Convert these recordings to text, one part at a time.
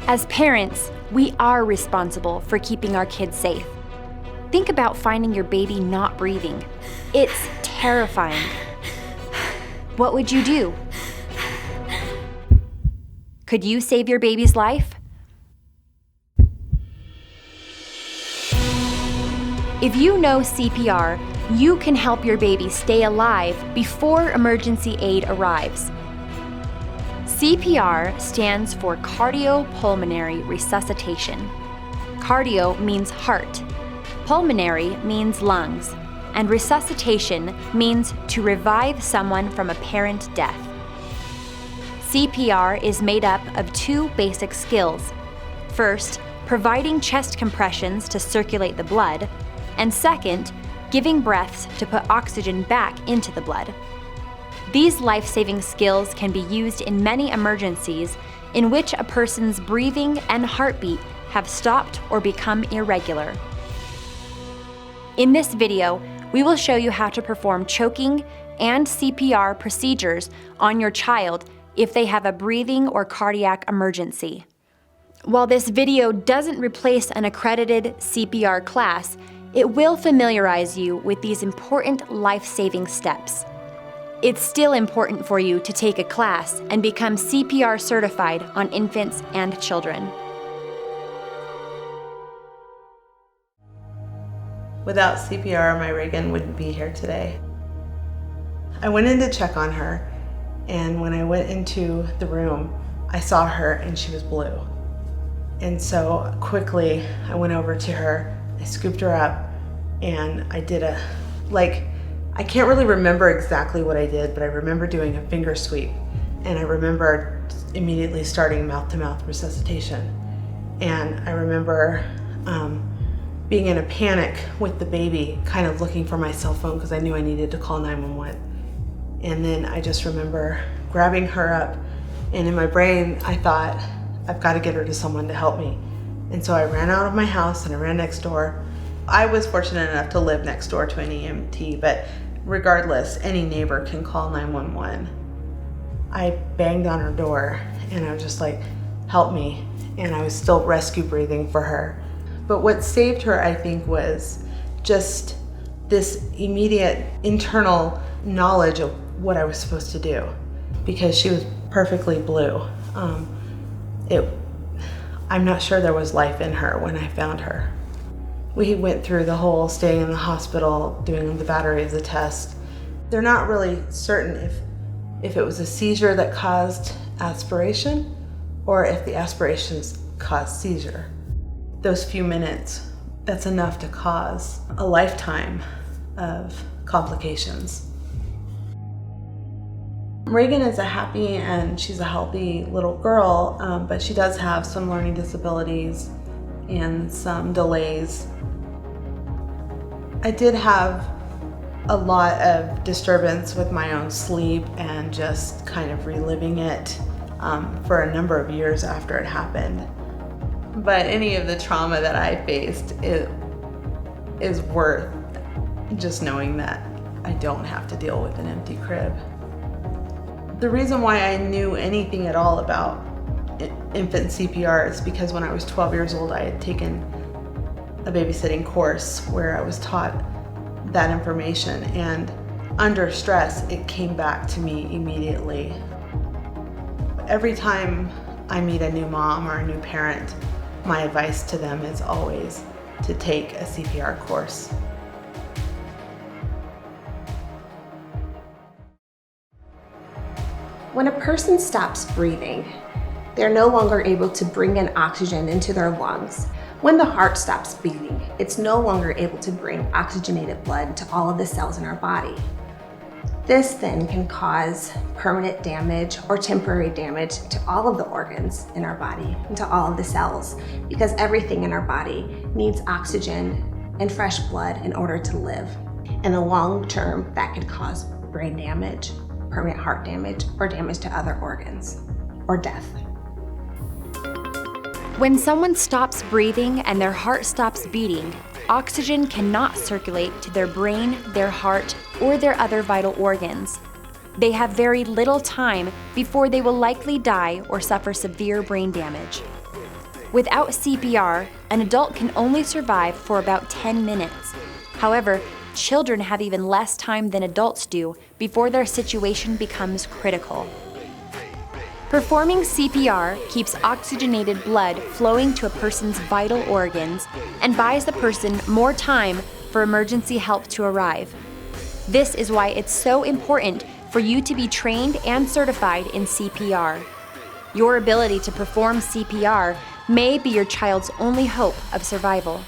As parents, we are responsible for keeping our kids safe. Think about finding your baby not breathing. It's terrifying. What would you do? Could you save your baby's life? If you know CPR, you can help your baby stay alive before emergency aid arrives. CPR stands for cardiopulmonary resuscitation. Cardio means heart, pulmonary means lungs, and resuscitation means to revive someone from apparent death. CPR is made up of two basic skills. First, providing chest compressions to circulate the blood, and second, giving breaths to put oxygen back into the blood. These life-saving skills can be used in many emergencies in which a person's breathing and heartbeat have stopped or become irregular. In this video, we will show you how to perform choking and CPR procedures on your child if they have a breathing or cardiac emergency. While this video doesn't replace an accredited CPR class, it will familiarize you with these important life-saving steps. It's still important for you to take a class and become CPR certified on infants and children. Without CPR, my Reagan wouldn't be here today. I went in to check on her, and when I went into the room, I saw her and she was blue. And so quickly, I went over to her, I scooped her up, and I did I can't really remember exactly what I did, but I remember doing a finger sweep, and I remember immediately starting mouth-to-mouth resuscitation. And I remember being in a panic with the baby, kind of looking for my cell phone because I knew I needed to call 911. And then I just remember grabbing her up, and in my brain, I thought, I've got to get her to someone to help me. And so I ran out of my house and I ran next door. I was fortunate enough to live next door to an EMT, but regardless, any neighbor can call 911. I banged on her door and I was just like, help me. And I was still rescue breathing for her. But what saved her, I think, was just this immediate internal knowledge of what I was supposed to do, because she was perfectly blue. I'm not sure there was life in her when I found her. We went through the whole staying in the hospital, doing the battery of the tests. They're not really certain if it was a seizure that caused aspiration or if the aspirations caused seizure. Those few minutes, that's enough to cause a lifetime of complications. Reagan is a happy and she's a healthy little girl, but she does have some learning disabilities and some delays. I did have a lot of disturbance with my own sleep and just kind of reliving it for a number of years after it happened. But any of the trauma that I faced is worth just knowing that I don't have to deal with an empty crib. The reason why I knew anything at all about infant CPR is because when I was 12 years old, I had taken a babysitting course where I was taught that information, and under stress, it came back to me immediately. Every time I meet a new mom or a new parent, my advice to them is always to take a CPR course. When a person stops breathing, they're no longer able to bring in oxygen into their lungs. When the heart stops beating, it's no longer able to bring oxygenated blood to all of the cells in our body. This then can cause permanent damage or temporary damage to all of the organs in our body and to all of the cells, because everything in our body needs oxygen and fresh blood in order to live. In the long term, that could cause brain damage, permanent heart damage, or damage to other organs, or death. When someone stops breathing and their heart stops beating, oxygen cannot circulate to their brain, their heart, or their other vital organs. They have very little time before they will likely die or suffer severe brain damage. Without CPR, an adult can only survive for about 10 minutes. However, children have even less time than adults do before their situation becomes critical. Performing CPR keeps oxygenated blood flowing to a person's vital organs and buys the person more time for emergency help to arrive. This is why it's so important for you to be trained and certified in CPR. Your ability to perform CPR may be your child's only hope of survival.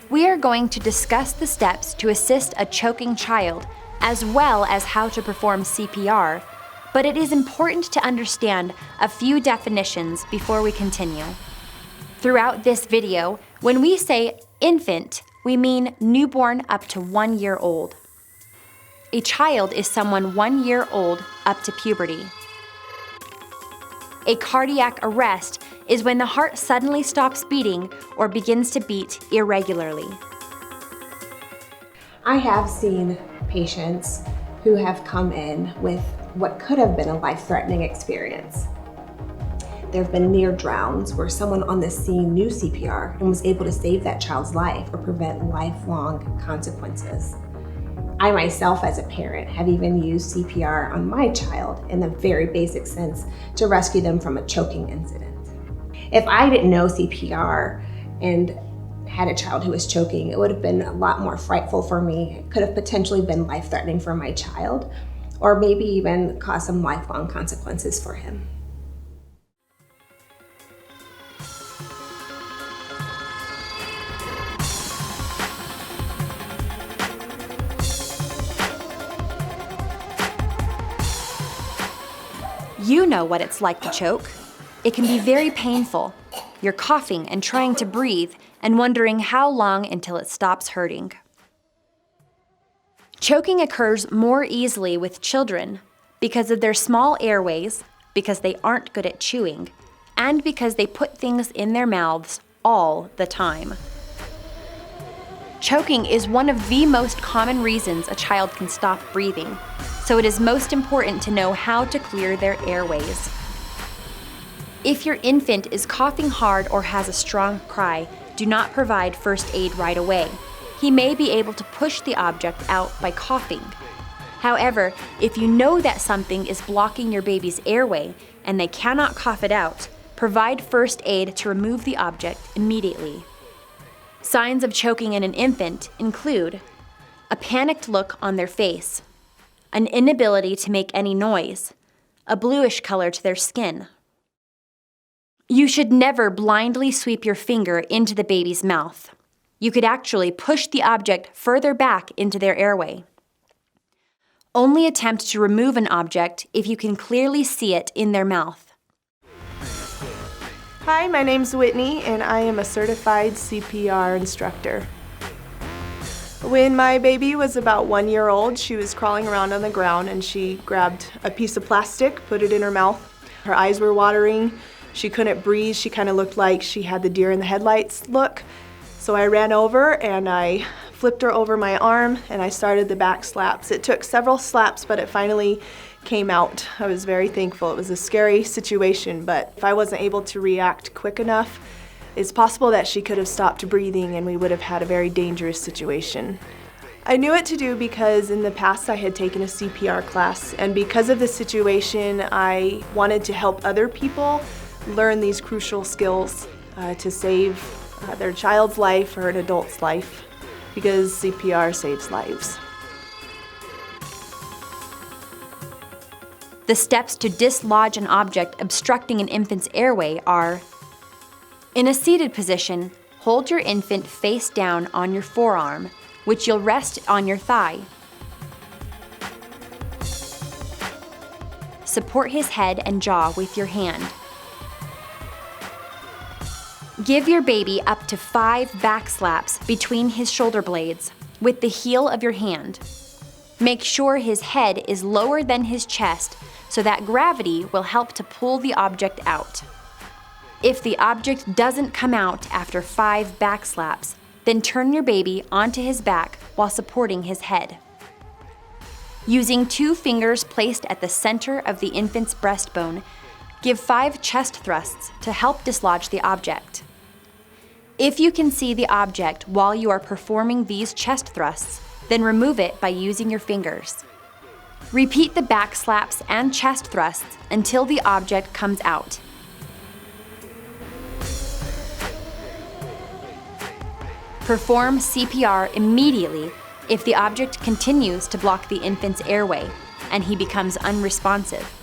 We are going to discuss the steps to assist a choking child, as well as how to perform CPR, but it is important to understand a few definitions before we continue. Throughout this video, when we say infant, we mean newborn up to 1 year old. A child is someone 1 year old up to puberty. A cardiac arrest is when the heart suddenly stops beating or begins to beat irregularly. I have seen patients who have come in with what could have been a life-threatening experience. There have been near drowns where someone on the scene knew CPR and was able to save that child's life or prevent lifelong consequences. I myself, as a parent, have even used CPR on my child in a very basic sense to rescue them from a choking incident. If I didn't know CPR and had a child who was choking, it would have been a lot more frightful for me. It could have potentially been life-threatening for my child, or maybe even cause some lifelong consequences for him. You know what it's like to choke. It can be very painful. You're coughing and trying to breathe and wondering how long until it stops hurting. Choking occurs more easily with children because of their small airways, because they aren't good at chewing, and because they put things in their mouths all the time. Choking is one of the most common reasons a child can stop breathing, so it is most important to know how to clear their airways. If your infant is coughing hard or has a strong cry, do not provide first aid right away. He may be able to push the object out by coughing. However, if you know that something is blocking your baby's airway and they cannot cough it out, provide first aid to remove the object immediately. Signs of choking in an infant include a panicked look on their face, an inability to make any noise, a bluish color to their skin. You should never blindly sweep your finger into the baby's mouth. You could actually push the object further back into their airway. Only attempt to remove an object if you can clearly see it in their mouth. Hi, my name's Whitney, and I am a certified CPR instructor. When my baby was about 1 year old, she was crawling around on the ground and she grabbed a piece of plastic, put it in her mouth. Her eyes were watering, she couldn't breathe, she kind of looked like she had the deer in the headlights look. So I ran over and I flipped her over my arm and I started the back slaps. It took several slaps, but it finally came out. I was very thankful. It was a scary situation, but if I wasn't able to react quick enough, it's possible that she could have stopped breathing and we would have had a very dangerous situation. I knew what to do because in the past I had taken a CPR class, and because of the situation, I wanted to help other people learn these crucial skills to save their child's life or an adult's life, because CPR saves lives. The steps to dislodge an object obstructing an infant's airway are: in a seated position, hold your infant face down on your forearm, which you'll rest on your thigh. Support his head and jaw with your hand. Give your baby up to 5 back slaps between his shoulder blades with the heel of your hand. Make sure his head is lower than his chest so that gravity will help to pull the object out. If the object doesn't come out after 5 back slaps, then turn your baby onto his back while supporting his head. Using 2 fingers placed at the center of the infant's breastbone, Give 5 chest thrusts to help dislodge the object. If you can see the object while you are performing these chest thrusts, then remove it by using your fingers. Repeat the back slaps and chest thrusts until the object comes out. Perform CPR immediately if the object continues to block the infant's airway and he becomes unresponsive.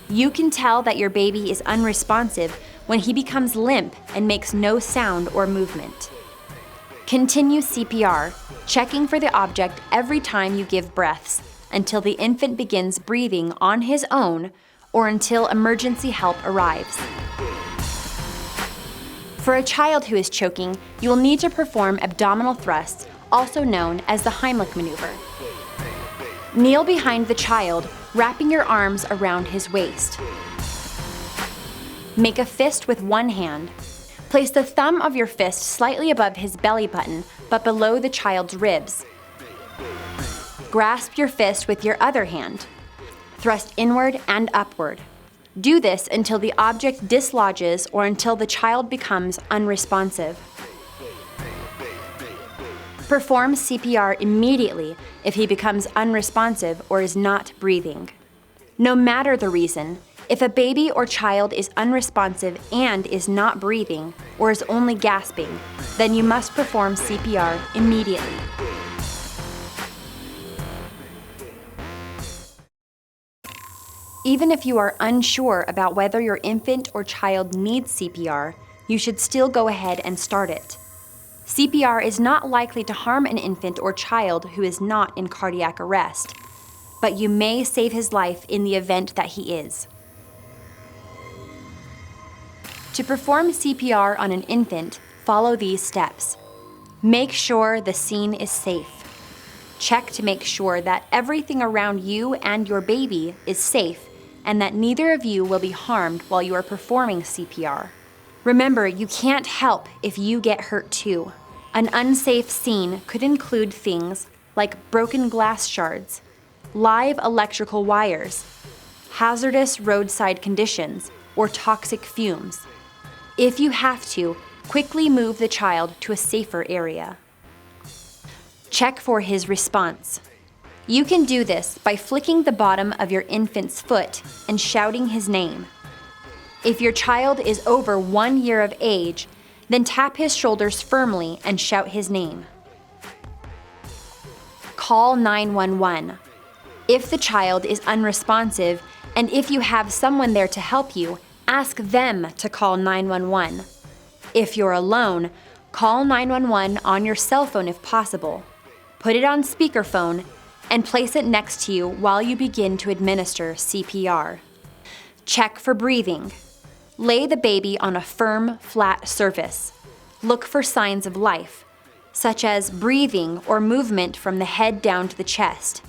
You can tell that your baby is unresponsive when he becomes limp and makes no sound or movement. Continue CPR, checking for the object every time you give breaths until the infant begins breathing on his own or until emergency help arrives. For a child who is choking, you will need to perform abdominal thrusts, also known as the Heimlich maneuver. Kneel behind the child, wrapping your arms around his waist. Make a fist with one hand. Place the thumb of your fist slightly above his belly button, but below the child's ribs. Grasp your fist with your other hand. Thrust inward and upward. Do this until the object dislodges or until the child becomes unresponsive. Perform CPR immediately if he becomes unresponsive or is not breathing. No matter the reason, if a baby or child is unresponsive and is not breathing or is only gasping, then you must perform CPR immediately. Even if you are unsure about whether your infant or child needs CPR, you should still go ahead and start it. CPR is not likely to harm an infant or child who is not in cardiac arrest, but you may save his life in the event that he is. To perform CPR on an infant, follow these steps. Make sure the scene is safe. Check to make sure that everything around you and your baby is safe and that neither of you will be harmed while you are performing CPR. Remember, you can't help if you get hurt too. An unsafe scene could include things like broken glass shards, live electrical wires, hazardous roadside conditions, or toxic fumes. If you have to, quickly move the child to a safer area. Check for his response. You can do this by flicking the bottom of your infant's foot and shouting his name. If your child is over 1 year of age, then tap his shoulders firmly and shout his name. Call 911. If the child is unresponsive, and if you have someone there to help you, ask them to call 911. If you're alone, call 911 on your cell phone if possible. Put it on speakerphone and place it next to you while you begin to administer CPR. Check for breathing. Lay the baby on a firm, flat surface. Look for signs of life, such as breathing or movement from the head down to the chest.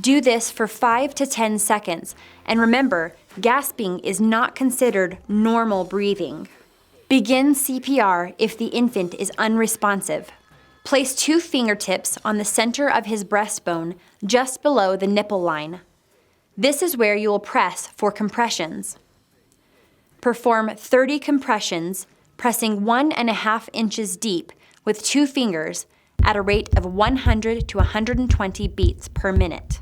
Do this for 5 to 10 seconds, and remember, gasping is not considered normal breathing. Begin CPR if the infant is unresponsive. Place 2 fingertips on the center of his breastbone, just below the nipple line. This is where you will press for compressions. Perform 30 compressions, pressing 1.5 inches deep with 2 fingers at a rate of 100 to 120 beats per minute.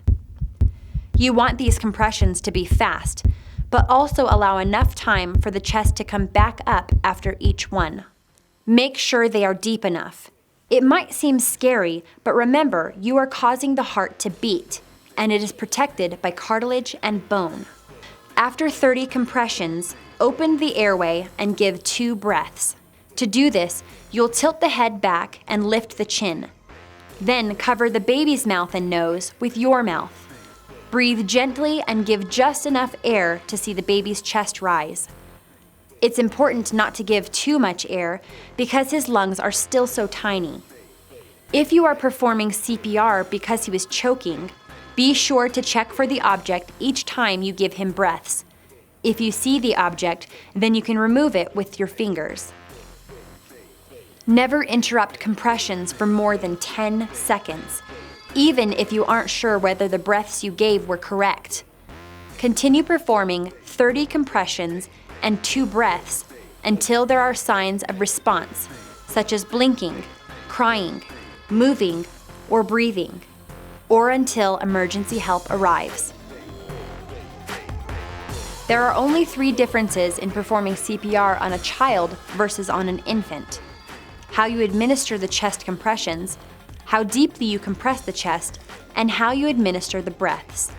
You want these compressions to be fast, but also allow enough time for the chest to come back up after each one. Make sure they are deep enough. It might seem scary, but remember, you are causing the heart to beat, and it is protected by cartilage and bone. After 30 compressions, open the airway and give 2 breaths. To do this, you'll tilt the head back and lift the chin. Then cover the baby's mouth and nose with your mouth. Breathe gently and give just enough air to see the baby's chest rise. It's important not to give too much air because his lungs are still so tiny. If you are performing CPR because he was choking, be sure to check for the object each time you give him breaths. If you see the object, then you can remove it with your fingers. Never interrupt compressions for more than 10 seconds, even if you aren't sure whether the breaths you gave were correct. Continue performing 30 compressions and 2 breaths until there are signs of response, such as blinking, crying, moving, or breathing, or until emergency help arrives. There are only 3 differences in performing CPR on a child versus on an infant: how you administer the chest compressions, how deeply you compress the chest, and how you administer the breaths.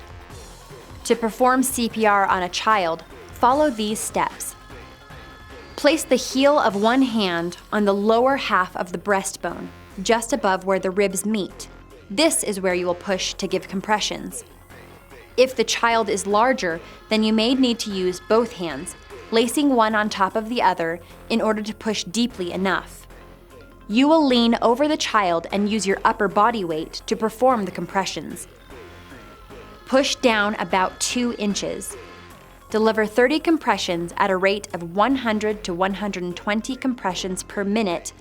To perform CPR on a child, follow these steps. Place the heel of one hand on the lower half of the breastbone, just above where the ribs meet. This is where you will push to give compressions. If the child is larger, then you may need to use both hands, placing one on top of the other in order to push deeply enough. You will lean over the child and use your upper body weight to perform the compressions. Push down about 2 inches. Deliver 30 compressions at a rate of 100 to 120 compressions per minute,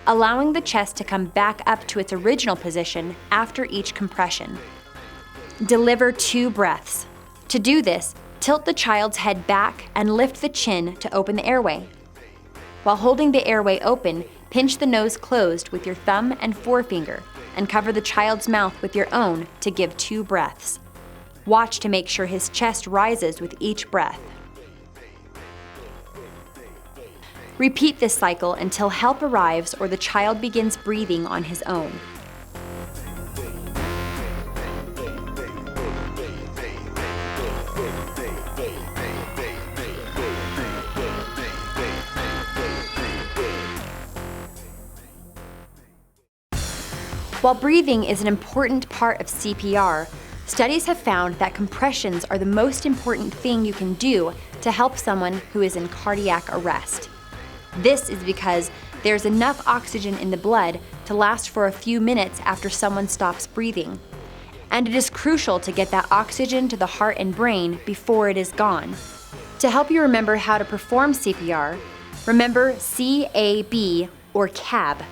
allowing the chest to come back up to its original position after each compression. Deliver 2 breaths. To do this, tilt the child's head back and lift the chin to open the airway. While holding the airway open, pinch the nose closed with your thumb and forefinger and cover the child's mouth with your own to give 2 breaths. Watch to make sure his chest rises with each breath. Repeat this cycle until help arrives or the child begins breathing on his own. While breathing is an important part of CPR, studies have found that compressions are the most important thing you can do to help someone who is in cardiac arrest. This is because there's enough oxygen in the blood to last for a few minutes after someone stops breathing. And it is crucial to get that oxygen to the heart and brain before it is gone. To help you remember how to perform CPR, remember CAB or CAB.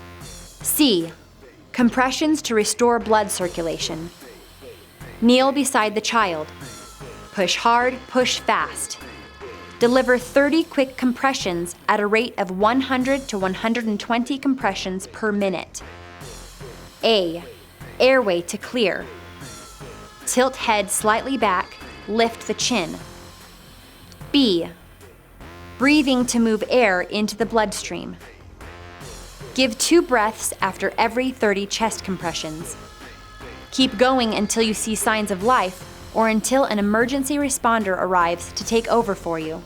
C. Compressions to restore blood circulation. Kneel beside the child. Push hard, push fast. Deliver 30 quick compressions at a rate of 100 to 120 compressions per minute. A. Airway to clear. Tilt head slightly back, lift the chin. B. Breathing to move air into the bloodstream. Give 2 breaths after every 30 chest compressions. Keep going until you see signs of life or until an emergency responder arrives to take over for you.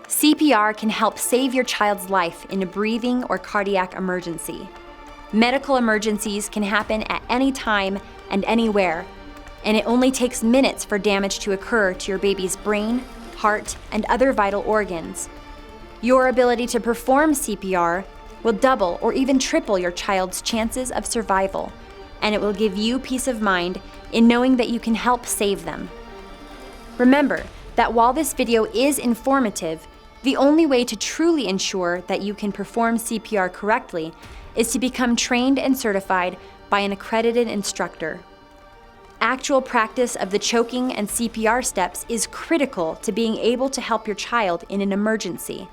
CPR can help save your child's life in a breathing or cardiac emergency. Medical emergencies can happen at any time and anywhere, and it only takes minutes for damage to occur to your baby's brain, heart, and other vital organs. Your ability to perform CPR will double or even triple your child's chances of survival, and it will give you peace of mind in knowing that you can help save them. Remember that while this video is informative, the only way to truly ensure that you can perform CPR correctly is to become trained and certified by an accredited instructor. Actual practice of the choking and CPR steps is critical to being able to help your child in an emergency.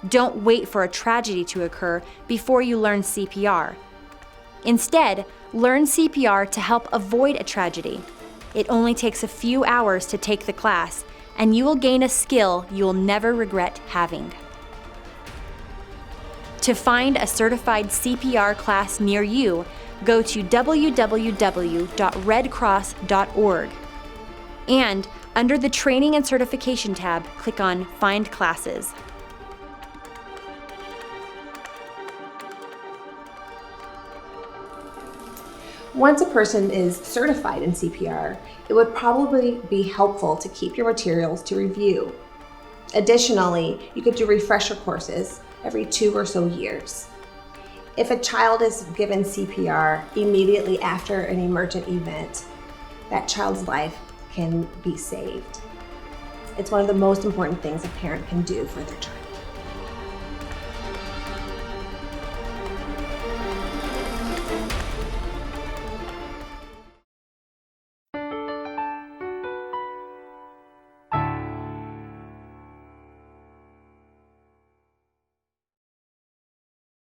Don't wait for a tragedy to occur before you learn CPR. Instead, learn CPR to help avoid a tragedy. It only takes a few hours to take the class, and you will gain a skill you will never regret having. To find a certified CPR class near you, go to www.redcross.org. And under the Training and Certification tab, click on Find Classes. Once a person is certified in CPR, it would probably be helpful to keep your materials to review. Additionally, you could do refresher courses every 2 or so years. If a child is given CPR immediately after an emergent event, that child's life can be saved. It's one of the most important things a parent can do for their child.